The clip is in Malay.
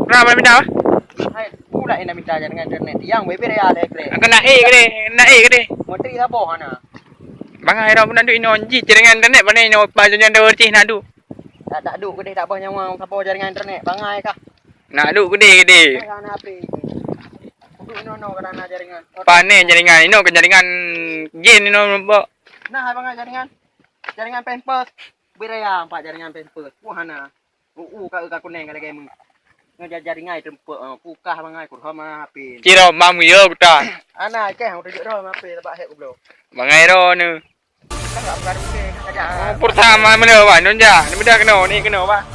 Kenapa minta apa? Hai, pula nak minta jaringan internet. Yang WiFi dia ada kle. Kena nak ke deh. Menteri apa hana? Bangai dah pun ada inonji jaringan internet mana ino bajunya ada urcih nak du. Tak duk ke tak apa nyawa siapa jaringan internet. Bangai kah? Nak du gede. Kana api. Untuk ino kerana jaringan. Panen jaringan ino ke jaringan gen ino mbok. Nah, hai bangai jaringan. Jaringan Pampers. Biraya empat jaringan Pampers. Hana. Ka kuning kali game. Ngajar jaringan tempat pukah bangai kur sama api. Kira mamu yo kita. Ana ke hang tunjuk dah api lebak hek goblok. Bangai ro ni. Tak bukan ke. Pertama mana ba nonja. Ni dah kena ni kena ba.